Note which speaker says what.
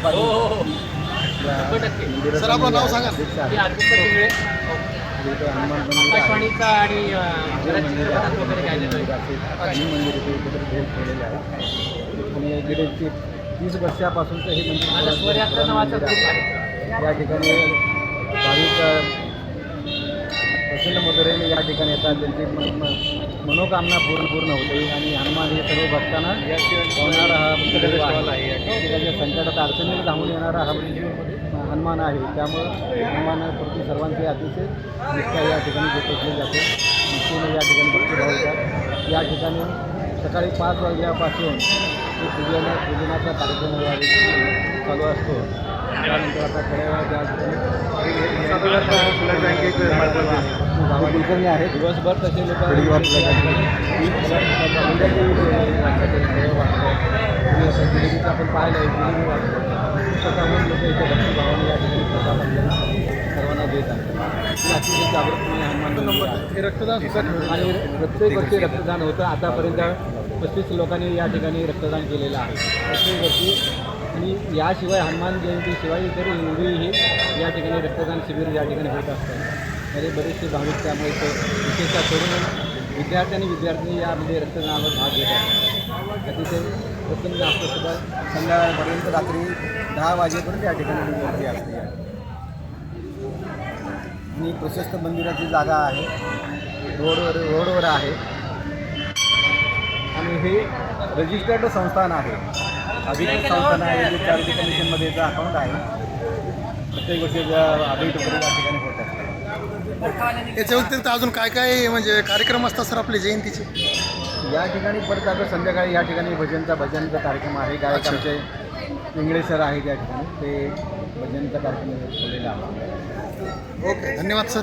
Speaker 1: हो हो हो 100%.
Speaker 2: सर आपलं नाव सांगा.
Speaker 1: मी आदित्य पिंगळे आकाशवाणीचा आणि बऱ्याच चित्रपटात वगैरे गायलेलो आहे.
Speaker 3: मंदिर इथे एकत्र भेट ठेवलेले आहे आणि गेले 30 वर्षापासूनचं हे
Speaker 1: माझा
Speaker 3: मंदिर
Speaker 1: स्वरयात्रा नावाचा ग्रुप आहे.
Speaker 3: या ठिकाणी भाविक प्रसन्न मधुरेने या ठिकाणी येतात. त्यांची मनोकामना पूर्ण होते आणि हनुमान हे सर्व भक्तांना पावणारा हा देव आहे. प्रत्येकाच्या संकटात अडचणीला धावून येणारा हा हनुमान आहे. त्यामुळं हनुमानाप्रती सर्वांची अतिशय निष्ठा या ठिकाणी पोचली जाते. निश्चित या ठिकाणी भक्तिभाव येतात. या ठिकाणी सकाळी 5 वाजल्यापासून ते पूजनाचा कार्यक्रम चालू असतो. त्यानंतर आता थोड्या वेळात या ठिकाणी कुलकर्णी आहे. दिवसभर तसे लोक आपण पाहिलं आहे जिलेबी वाटतो. स्वतःहून लोक इथे भक्तिभावाने या ठिकाणी प्रसाद आपल्याला सर्वांना देत आहेत. अतिशय जागृतपणे हनुमान रक्तदान सुद्धा आणि प्रत्येक वर्षी रक्तदान होतं. आतापर्यंत 35 लोकांनी या ठिकाणी रक्तदान केलेलं आहे प्रत्येक वर्षी. आणि याशिवाय हनुमान जयंतीशिवाय इतर हिंदूही या ठिकाणी रक्तदान शिबिर या ठिकाणी होत असतात. तरी बरेचसे भाविक त्यामुळे विशेषतः तरुण विद्यार्थी यामध्ये रक्तदानावर भाग घेत आहेत. अतिशय प्रसन्न असतं सुद्धा संध्याकाळपर्यंत रात्री 10 वाजेपर्यंत या ठिकाणी गर्दी असते. आणि प्रशस्त मंदिराची जागा आहे. रोडवर आहे आणि हे रजिस्टर्ड संस्थान आहे. अधिकृत संस्थान आहे. जे चॅरिटी कमिशनमध्ये याचं अकाउंट आहे. प्रत्येक गोष्टी अभिट वगैरे या ठिकाणी होत असतात.
Speaker 2: याच्या व्यतिरिक्त अजून काय काय म्हणजे कार्यक्रम असतात सर आपले जयंतीचे?
Speaker 3: या ठिकाणी परत आता संध्याकाळी या ठिकाणी भजनचा कार्यक्रम आहे. गायक आमचे पिंगळे सर आहेत या ठिकाणी. ते भजनचा कार्यक्रम ठेवलेला आहे.
Speaker 2: ओके धन्यवाद सर.